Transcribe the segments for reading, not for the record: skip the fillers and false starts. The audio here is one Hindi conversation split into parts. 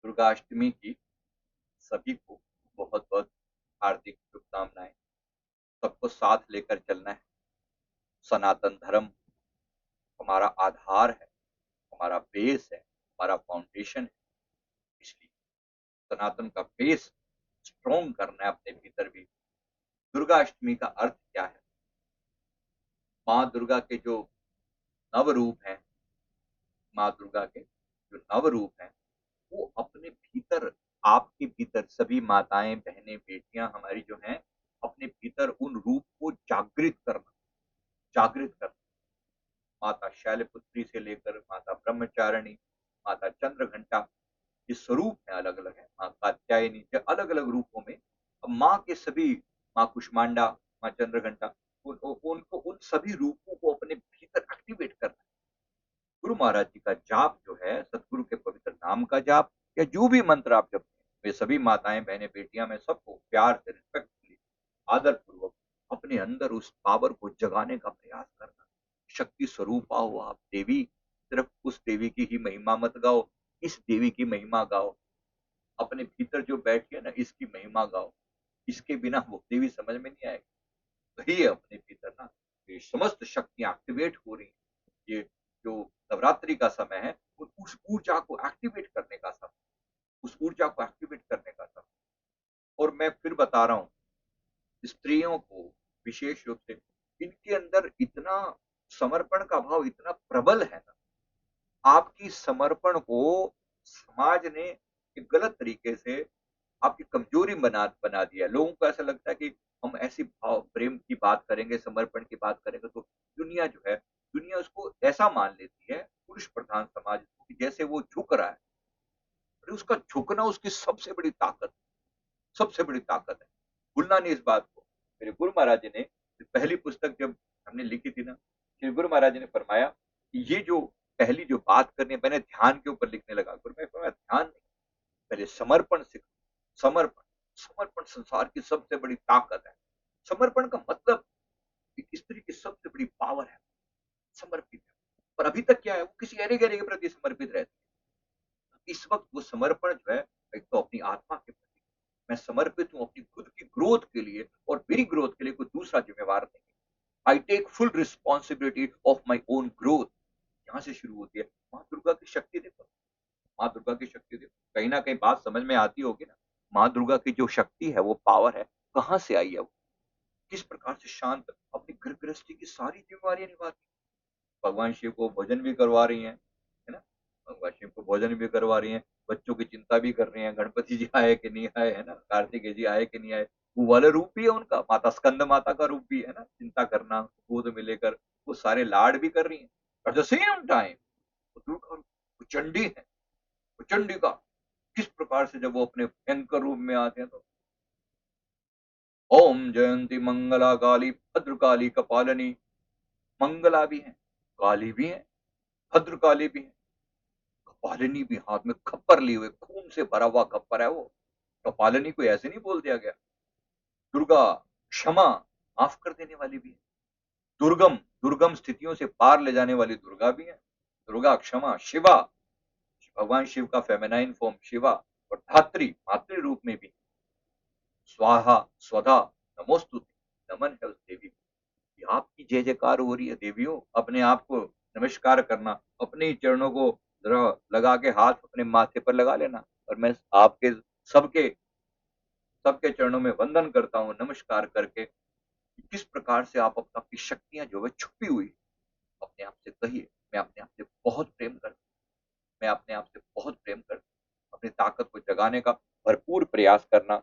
दुर्गाष्टमी की सभी को बहुत बहुत हार्दिक शुभकामनाएं। सबको साथ लेकर चलना है। सनातन धर्म हमारा आधार है, हमारा बेस है, हमारा फाउंडेशन है। इसलिए सनातन का बेस स्ट्रॉन्ग करना है अपने भीतर भी। दुर्गाष्टमी का अर्थ क्या है? माँ दुर्गा के जो नव रूप हैं, माँ दुर्गा के जो नव रूप हैं, वो अपने भीतर, आपके भीतर सभी माताएं, बहनें, बेटियां हमारी जो हैं, अपने भीतर उन रूप को जागृत करना। माता शैलपुत्री से लेकर माता ब्रह्मचारिणी, माता चंद्रघंटा, ये स्वरूप है, अलग अलग है। माँ कात्यायनी के अलग अलग रूपों में। अब माँ के सभी, माँ कुष्मांडा, माँ चंद्रघंटा, उनको उन सभी रूपों को अपने भीतर एक्टिवेट करना है। गुरु महाराज जी का जाप जो है, सतगुरु के पवित्र नाम का जाप, या जो भी मंत्र आप जपते हैं, वे सभी माताएं, बहनें, बेटियां, मैं सबको प्यार से, रिस्पेक्टफुली, आदर पूर्वक अपने अंदर उस पावर को जगाने का प्रयास करना। शक्ति स्वरूपा हो आप देवी, सिर्फ उस देवी की ही महिमा मत गाओ, इस देवी की महिमा गाओ। अपने भीतर जो बैठी है ना, इसकी महिमा गाओ। इसके बिना वो देवी समझ में नहीं आएगी। वही है अपने भीतर ना, ये समस्त शक्तियां एक्टिवेट हो रही हैं। ये जो नवरात्रि का समय है, वो उस ऊर्जा को एक्टिवेट करने का समय, उस ऊर्जा को एक्टिवेट करने का समय। और मैं फिर बता रहा हूँ, स्त्रियों को विशेष रूप से, इनके अंदर इतना समर्पण का भाव इतना प्रबल है ना। आपकी समर्पण को समाज ने एक गलत तरीके से आपकी कमजोरी बना दिया है। लोगों को ऐसा लगता है कि हम ऐसी भाव प्रेम की बात करेंगे, समर्पण की बात करेंगे, तो दुनिया जो है, दुनिया उसको ऐसा मान लेती है, पुरुष प्रधान समाज, कि जैसे वो झुक रहा है। अरे उसका झुकना उसकी सबसे बड़ी ताकत है। भूलना नहीं इस बात को। मेरे गुरु महाराज जी ने पहली पुस्तक जब हमने लिखी थी ना, श्री गुरु महाराज जी ने फरमाया कि ये जो पहली जो बात करनी है, मैंने ध्यान के ऊपर लिखने लगा। गुरु मैं फरमाया, ध्यान नहीं, पहले समर्पण सीखो। समर्पण, समर्पण संसार की सबसे बड़ी ताकत है। समर्पण का मतलब एक स्त्री की सबसे बड़ी पावर है, समर्पित है। पर अभी तक क्या है, वो किसी अरे गहरे के प्रति समर्पित रहती है। इस वक्त वो समर्पण जो है, एक तो अपनी आत्मा के प्रति मैं समर्पित हूँ, अपनी खुद की ग्रोथ के लिए, और मेरी ग्रोथ के लिए कोई दूसरा जिम्मेवार नहीं है। I take full responsibility of my own growth. यहाँ से शुरू होती है। माँ दुर्गा की शक्ति देखो, माँ दुर्गा की शक्ति देखो, कहीं ना कहीं बात समझ में आती होगी ना। माँ दुर्गा की जो शक्ति है, वो पावर है, कहाँ से आई है वो? किस प्रकार से शांत अपनी घर गृहस्थी की सारी जिम्मेवारियां निभाती है। भगवान शिव को भोजन भी करवा रही हैं, है ना? भगवान शिव को भोजन भी करवा रही हैं, बच्चों की चिंता भी कर रही हैं, गणपति जी आए कि नहीं आए, है ना? कार्तिकेय जी आए कि नहीं आए। वो वाला रूप भी है उनका, माता स्कंद माता का रूप भी है ना, चिंता करना, गोद में लेकर वो सारे लाड भी कर रही हैं। एट द सेम टाइम वो दुर्गा रूप, वो चंडी है, वो चंडिका। किस प्रकार से जब वो अपने भयंकर रूप में आते हैं, तो ओम जयंती मंगला काली भद्रकाली कपालिनी। मंगला भी है, काली भी है, भद्रकाली भी है, कपालिनी भी। हाथ में खप्पर लिए हुए, खून से भरा हुआ खप्पर है वो। कपालिनी को ऐसे नहीं बोल दिया गया। दुर्गा क्षमा, माफ कर देने वाली भी है। दुर्गम, दुर्गम स्थितियों से पार ले जाने वाली दुर्गा भी है। दुर्गा क्षमा, शिवा, भगवान शिव का फेमिनाइन फॉर्म शिवा, और धात्री, मातृ रूप में भी। स्वाहा, स्वधा, नमोस्तुते, नमन है उस देवी को। आपकी जय जयकार हो रही है देवियों, अपने आप को नमस्कार करना, अपने ही चरणों को जरा लगा के हाथ अपने माथे पर लगा लेना। और मैं आपके सबके सबके चरणों में वंदन करता हूँ, नमस्कार करके, कि किस प्रकार से आप आपकी शक्तियां जो है छुपी हुई, अपने आप से कहिए, मैं अपने आप से बहुत प्रेम करता हूँ, मैं अपने आप से बहुत प्रेम करता हूँ। अपनी ताकत को जगाने का भरपूर प्रयास करना,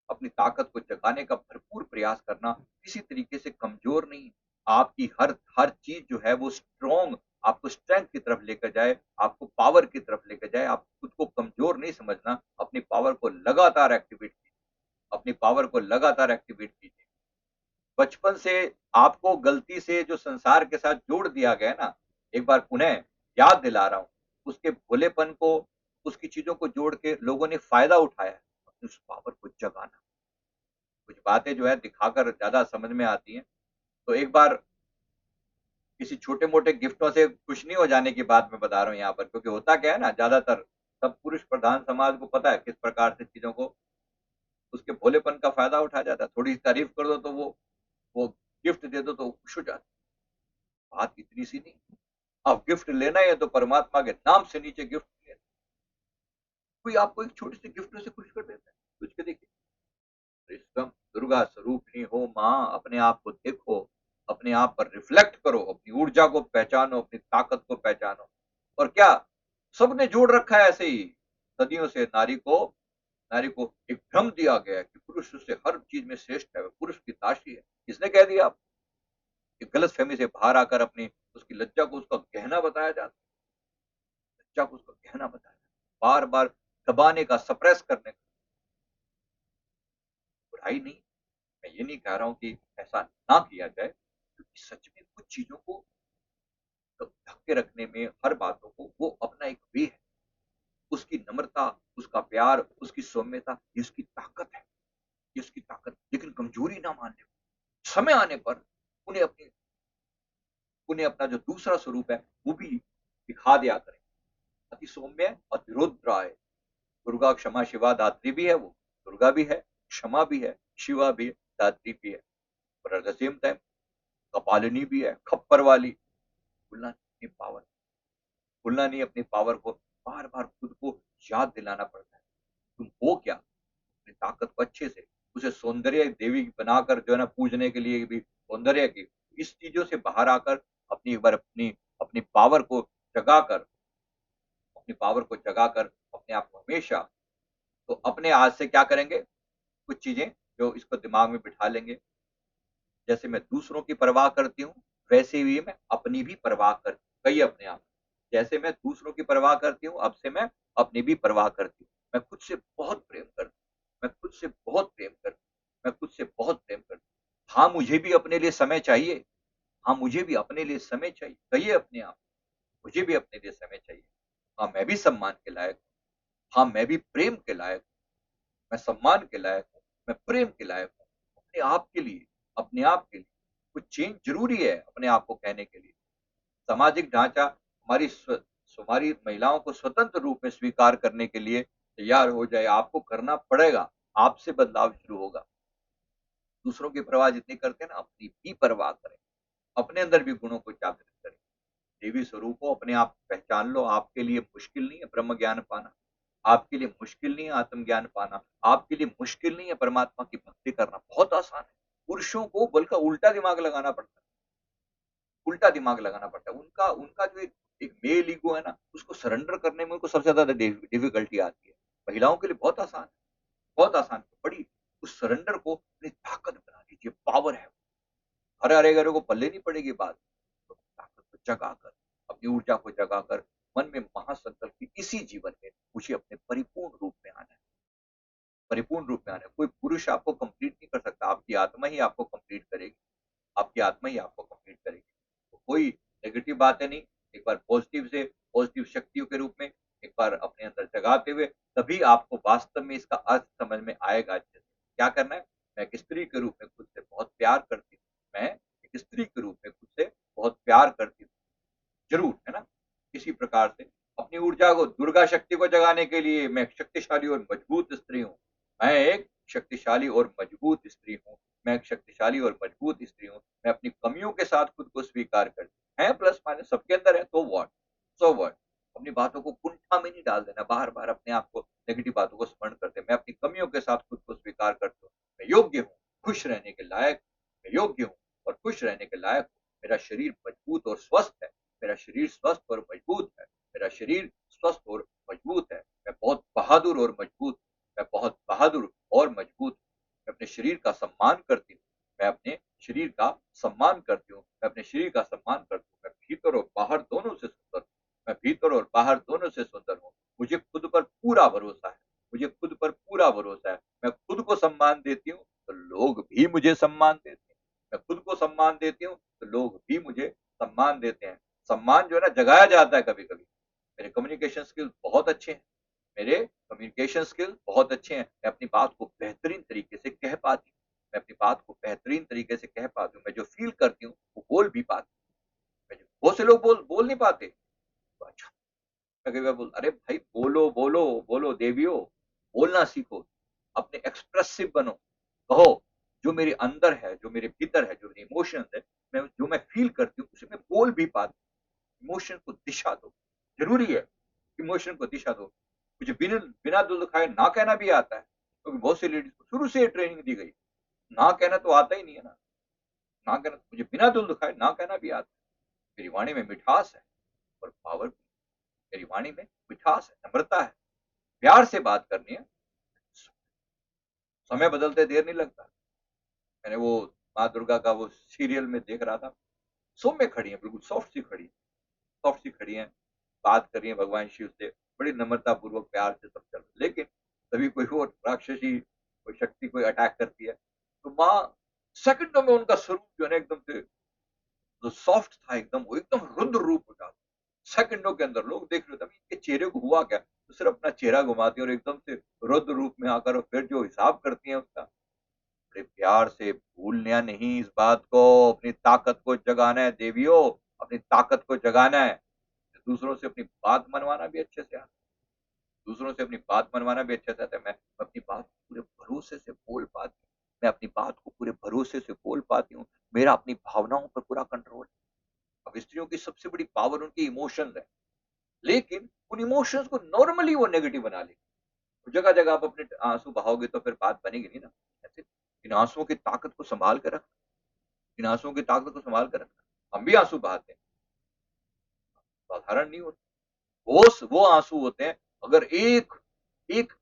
अपनी ताकत को जगाने का भरपूर प्रयास करना, किसी तरीके से कमजोर नहीं। आपकी हर हर चीज जो है वो स्ट्रॉन्ग, आपको स्ट्रेंथ की तरफ लेकर जाए, आपको पावर की तरफ लेकर जाए। आप खुद को कमजोर नहीं समझना, अपनी पावर को लगातार एक्टिवेट कीजिए, अपनी पावर को लगातार एक्टिवेट कीजिए। बचपन से आपको गलती से जो संसार के साथ जोड़ दिया गया है ना, एक बार पुनः याद दिला रहा हूँ, उसके भोलेपन को, उसकी चीजों को जोड़ के लोगों ने फायदा उठाया है। अपनी उस पावर को जगाना। कुछ बातें जो है दिखाकर ज़्यादा समझ में आती हैं। तो एक बार किसी छोटे-मोटे गिफ्टों से खुश नहीं हो जाने की बात मैं बता रहा हूँ यहाँ पर, क्योंकि होता क्या है ना, ज़्यादातर सब पुरुष प्रधान समाज को पता है किस प्रकार से चीज़ों को उसके भोलेपन का फ़ायदा उठाया जाता है। थोड़ी तारीफ़ कर दो तो वो गिफ्ट दे दो तो वो खुश हो जाते हैं। बात इतनी सी नहीं, अब गिफ्ट लेना ही है तो परमात्मा के नाम से नीचे गिफ्ट लेना। कोई आपको एक छोटी-सी गिफ्ट से खुश कर देता है। सोच के देखिए। एकदम दुर्गा स्वरूपिणी हो माँ, अपने आप को देखो, अपने आप पर रिफ्लेक्ट करो, अपनी ऊर्जा को पहचानो, अपनी ताकत को पहचानो। और क्या सबने जोड़ रखा है ऐसे ही। सदियों से नारी को एक भ्रम दिया गया है कि पुरुष उससे हर चीज में श्रेष्ठ है, वो पुरुष की दासी है। किसने कह दिया आपको? कि गलतफहमी से बाहर आकर अपनी उसकी लज्जा को उसका गहना बताया जाता है, लज्जा को उसका गहना बताया जाता है। बार-बार दबाने का, सप्रेस करने का, बुराई नहीं। मैं ये नहीं कह रहा हूँ कि ऐसा ना किया जाए, क्योंकि सच में कुछ चीज़ों को तो ढक के रखने में, हर बातों को वो अपना एक वे है। उसकी नम्रता, उसका प्यार, उसकी सौम्यता, ये उसकी ताकत है, ये उसकी ताकत। लेकिन कमज़ोरी ना मानने, समय आने पर उन्हें अपनी उन्हें अपना जो दूसरा स्वरूप है, वो भी दिखा दिया करें। अति सौम्य, अतिरुद्राय। दुर्गा क्षमा शिवा धात्री भी है वो, दुर्गा भी है, क्षमा भी है, शिवा भी है, धात्री भी है। और एट द सेम टाइम कपालिनी भी है, खप्पर वाली। भूलना नहीं पावर, भूलना नहीं अपनी पावर को। बार-बार खुद को याद दिलाना पड़ता है। तुम हो क्या? अपनी ताकत को अच्छे से, उसे सौंदर्य देवी बनाकर जो है ना पूजने के लिए भी सौंदर्य की, इस चीज़ों से बाहर आकर अपनी एक बार अपनी अपनी पावर को जगाकर अपनी पावर को जगाकर अपने आप को हमेशा तो अपने आज से क्या करेंगे? कुछ चीज़ें जो इसको दिमाग में बिठा लेंगे। जैसे मैं दूसरों की परवाह करती हूँ, वैसे ही मैं अपनी भी परवाह करती हूँ। कहिए अपने आप। जैसे मैं दूसरों की परवाह करती हूँ, अब से मैं अपनी भी परवाह करती हूँ। मैं खुद से बहुत प्रेम करती हूँ। मैं खुद से बहुत प्रेम करती हूँ। मैं खुद से बहुत प्रेम करती हूँ। हाँ, मुझे भी अपने लिए समय चाहिए। हाँ, मुझे भी अपने लिए समय चाहिए। कहिए अपने आप, मुझे भी अपने लिए समय चाहिए। हाँ, मैं भी सम्मान के लायक हूँ। हाँ, मैं भी प्रेम के लायक हूँ। मैं सम्मान के लायक हूँ, मैं प्रेम के लायक हूँ। अपने आप के लिए, अपने आप के लिए कुछ चेंज ज़रूरी है अपने आप को कहने के लिए। सामाजिक ढाँचा हमारी महिलाओं को स्वतंत्र रूप में स्वीकार करने के लिए तैयार हो जाए, आपको करना पड़ेगा। आपसे बदलाव शुरू होगा। दूसरों की परवाह जितनी करते हैं ना, अपनी भी परवाह करें। अपने अंदर भी गुणों को जागृत करें। देवी स्वरूप हो, अपने आप पहचान लो। आपके लिए मुश्किल नहीं है ब्रह्म ज्ञान पाना। आपके लिए मुश्किल नहीं है आत्मज्ञान पाना। आपके लिए मुश्किल नहीं है परमात्मा की भक्ति करना, बहुत आसान है। पुरुषों को बल्कि उल्टा दिमाग लगाना पड़ता है, उल्टा दिमाग लगाना पड़ता है। उनका उनका जो एक एक मेल ईगो है ना, उसको सरेंडर करने में उनको सबसे ज़्यादा डिफ़िकल्टी आती है। महिलाओं के लिए बहुत आसान है, बहुत आसान है। बड़ी उस सरेंडर को अपनी ताकत बना लीजिए, पावर है। हरे-हरे को पल्ले नहीं पड़ेगी बात। तो ताकत को जगाकर, अपनी ऊर्जा को जगाकर, मन में महासंकल्प कि इसी जीवन में मुझे अपने परिपूर्ण रूप में आना है। परिपूर्ण रूप में आना है। कोई पुरुष आपको कंप्लीट नहीं कर सकता, आपकी आत्मा ही आपको कंप्लीट करेगी। आपकी आत्मा ही आपको कंप्लीट करेगी। तो कोई नेगेटिव बातें नहीं, एक बार पॉजिटिव शक्तियों के रूप में एक बार अपने अंदर जगाते हुए, तभी आपको वास्तव में इसका अर्थ समझ में आएगा अच्छे से। क्या करना है? मैं एक स्त्री के रूप में खुद से बहुत प्यार करती हूँ। मैं एक स्त्री के रूप में खुद से बहुत प्यार करती हूँ। ज़रूर, है ना? इसी प्रकार से अपनी ऊर्जा को दुर्गा शक्ति को जगाने के लिए मैं एक शक्तिशाली और मजबूत स्त्री हूँ। मैं एक शक्तिशाली और मजबूत स्त्री हूँ। मैं एक शक्तिशाली और मजबूत स्त्री हूँ। मैं अपनी कमियों के साथ खुद को स्वीकार करती हूँ। है प्लस माइनस सबके अंदर है, तो व्हाट? So what? अपनी बातों को कुंठा में नहीं डाल देना, बार-बार अपने आप को नेगेटिव बातों को स्मरण करते। मैं अपनी कमियों के साथ खुद को स्वीकार करता हूँ। मैं योग्य हूँ, खुश रहने के लायक हूँ। मैं योग्य हूँ और खुश रहने के लायक हूँ। मेरा शरीर मजबूत और स्वस्थ है। मेरा शरीर स्वस्थ और मजबूत है। मेरा शरीर स्वस्थ और मजबूत है। मैं बहुत बहादुर और मजबूत हूँ। मैं बहुत बहादुर और मजबूत हूँ। मैं अपने शरीर का सम्मान करती हूँ। मैं अपने शरीर का सम्मान करती हूँ। मैं अपने शरीर का सम्मान करती हूँ। मैं भीतर और बाहर दोनों से सुंदर हूँ। मैं भीतर और बाहर दोनों से सुंदर हूँ। मुझे खुद पर पूरा भरोसा है। मुझे खुद पर पूरा भरोसा है। मैं खुद को सम्मान देती हूँ, तो लोग भी मुझे सम्मान देते हैं। मैं खुद को सम्मान देती हूँ, तो लोग भी मुझे सम्मान देते हैं। सम्मान जो है ना जगाया जाता है कभी-कभी। मेरे कम्युनिकेशन स्किल्स बहुत अच्छे हैं। मेरे कम्युनिकेशन स्किल बहुत अच्छे हैं। मैं अपनी बात को बेहतरीन तरीके से कह पाती हूँ। मैं अपनी बात को बेहतरीन तरीके से कह पाती हूँ। मैं जो फ़ील करती हूँ, वो बोल भी पाती हूँ। बहुत से लोग बोल नहीं पाते। तो अच्छा, कई बार बोल, अरे भाई बोलो, बोलो, बोलो देवियों, बोलना सीखो, अपने एक्सप्रेसिव बनो, कहो, जो मेरे अंदर है, जो मेरे भीतर है, जो मेरे इमोशंस है, जो मैं फ़ील करती हूँ, उसे मैं बोल भी पाती हूँ। इमोशन को दिशा दो, ज़रूरी है, इमोशन को दिशा दो। मुझे बिना बिना दिल दुखाए ना कहना भी आता है, क्योंकि बहुत सी लेडीज़ को शुरू से ये ट्रेनिंग दी गई, ना कहना तो आता ही नहीं है ना, ना कहना तो मुझे बिना दिल दुखाए ना कहना भी आता है। मेरी वाणी में मिठास है और पावर भी, मेरी वाणी में मिठास है, नम्रता है, प्यार से बात करनी है, समय बदलते देर नहीं लगता। मैंने वो माँ दुर्गा का वो सीरियल में देख रहा था, सौम्य खड़ी हैं, बिल्कुल सॉफ्ट सी खड़ी हैं, बात कर रही हैं भगवान शिव से, बड़ी नम्रतापूर्वक प्यार से सब चल रहा है। लेकिन तभी कोई और राक्षसी, कोई शक्ति कोई अटैक करती है, तो माँ सेकंडों में उनका स्वरूप जो है ना एकदम से, जो सॉफ्ट था एकदम, वो एकदम रुद्र रूप हो जाता। सेकंडों के अंदर लोग देख रहे थे, अभी इनके चेहरे को हुआ क्या? तो सिर्फ अपना चेहरा घुमाती है और एकदम से रुद्र रूप में आकर और फिर जो हिसाब करती हैं उसका, बड़े प्यार से भूलना नहीं इस बात को, अपनी ताकत को जगाना है देवियों, अपनी ताकत को जगाना है। दूसरों से अपनी बात मनवाना भी अच्छे से आता है, दूसरों से अपनी बात मनवाना भी अच्छे से आता है। मैं अपनी बात पूरे भरोसे से बोल पाती हूँ, मैं अपनी बात को पूरे भरोसे से बोल पाती हूँ, मेरा अपनी भावनाओं पर पूरा कंट्रोल है। अब स्त्रियों की सबसे बड़ी पावर उनके इमोशंस है, लेकिन उन इमोशंस को नॉर्मली वो नेगेटिव बना लेगी। जगह-जगह आप अपने आँसू बहाओगे तो फिर बात बनेगी नहीं ना। ऐसे इन आँसुओं की ताकत को सँभाल के रखना, इन आँसुओं की ताकत को सँभाल के रखना। हम भी आँसू बहाते हैं, साधारण नहीं होते। वो आँसू होते हैं, अगर एक एक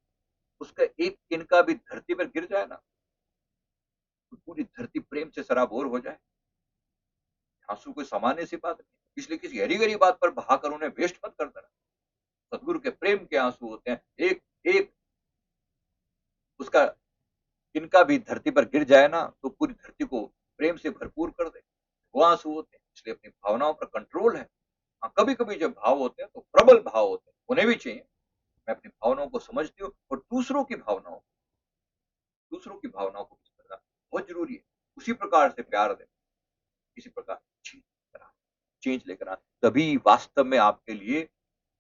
उसका एक तिनका भी धरती पर गिर जाए ना, तो पूरी धरती प्रेम से सराबोर हो जाए। आँसू कोई सामान्य सी बात नहीं है, इसलिए किसी गहरी-गहरी बात पर बहाकर उन्हें वेस्ट मत कर देना। सद्गुरु के प्रेम के आँसू होते हैं, एक एक उसका तिनका भी धरती पर गिर जाए ना, तो पूरी धरती को प्रेम से भरपूर कर दे। वो आँसू होते हैं, इसलिए अपनी भावनाओं पर कंट्रोल है। हाँ, कभी-कभी जब भाव होते हैं, तो प्रबल भाव होते हैं, होने भी चाहिए। मैं अपनी भावनाओं को समझती हूँ और दूसरों की भावनाओं को भी समझना बहुत ज़रूरी है। उसी प्रकार से प्यार देना, इसी प्रकार चेंज लेकर आना, तभी वास्तव में आपके लिए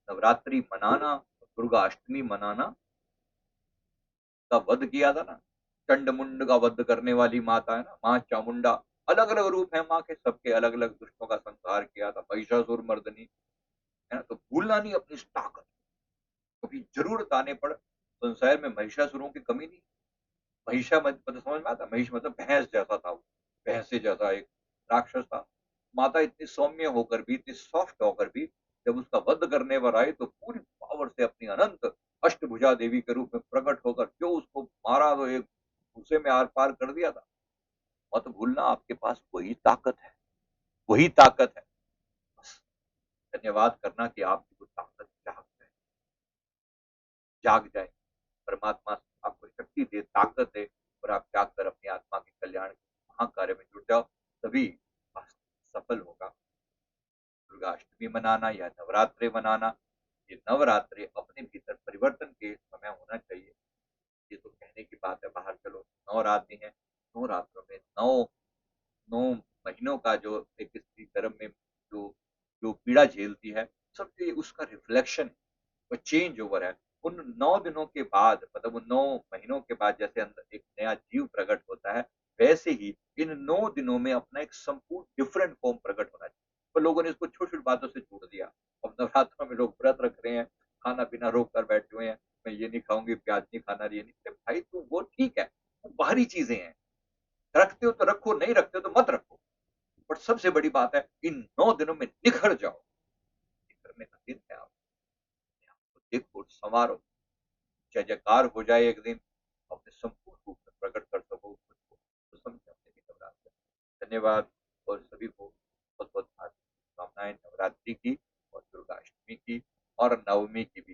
नवरात्रि मनाना, दुर्गा अष्टमी मनाना का वध किया था ना, चंड-मुंड का वध करने वाली माता है ना, माँ चामुंडा, अलग-अलग रूप है माँ के, सबके अलग-अलग दुष्टों का संहार किया था, महिषासुर मर्दिनी, है ना? तो भूलना नहीं अपनी इस ताकत, कभी ज़रूरत आने पर संसार में महिषासुरों की कमी नहीं। महिषा मतलब समझ में आता है? महिष मतलब भैंस जैसा था वो, भैंसे जैसा एक राक्षस था। माता इतनी सौम्य होकर भी, इतनी सॉफ्ट होकर भी, जब उसका वध करने पर आई तो पूरी पावर से अपनी अनंत अष्टभुजा देवी के रूप में प्रकट होकर जो उसको मारा तो एक घूँसे में आर-पार कर दिया था। मत भूलना आपके पास वही ताकत है। बस धन्यवाद करना कि आपकी वो ताकत जाग जाए। परमात्मा आपको शक्ति दे, ताकत दे और आप जाग कर अपनी आत्मा के कल्याण के महाकार्य में जुट जाओ, तभी सफल होगा। दुर्गा अष्टमी मनाना या नवरात्रि मनाना, ये नवरात्रि अपने भीतर परिवर्तन के समय होना चाहिए। ये तो कहने की बात है, बाहर चलो, 9 रातें हैं, 9 रातों में 9 महीनों का जो एक स्त्री गर्भ में जो जो पीड़ा झेलती है, सब ये उसका रिफ्लेक्शन है, वो चेंज ओवर है। उन 9 दिनों के बाद, मतलब उन 9 महीनों के बाद जैसे अंदर एक नया जीव प्रकट होता है, वैसे ही इन 9 दिनों में अपना एक संपूर्ण डिफरेंट फ़ॉर्म प्रकट होना चाहिए। तो लोगों ने इसको छोटी-छोटी बातों से जोड़ दिया। अब नवरात्रों में लोग व्रत रख रहे हैं, खाना-पीना रोक कर बैठे हुए हैं, मैं ये नहीं खाऊँगी, प्याज़ नहीं खाना, ये नहीं। अरे भाई, तो वो ठीक है, वो बाहरी चीज़ें हैं। रखते हो तो रखो, नहीं रखते हो तो मत रखो। बट सबसे बड़ी बात है, इन 9 दिनों में निखर जाओ। निखरने का दिन है, आप देखो, सँवारो, जय-जयकार हो जाए एक दिन, अपने संपूर्ण रूप में प्रकट कर सको खुद को, तो समझे अपने भी नवरात्र। धन्यवाद और सभी को बहुत-बहुत हार्दिक शुभकामनाएँ नवरात्रि की और दुर्गा अष्टमी की और नवमी की भी।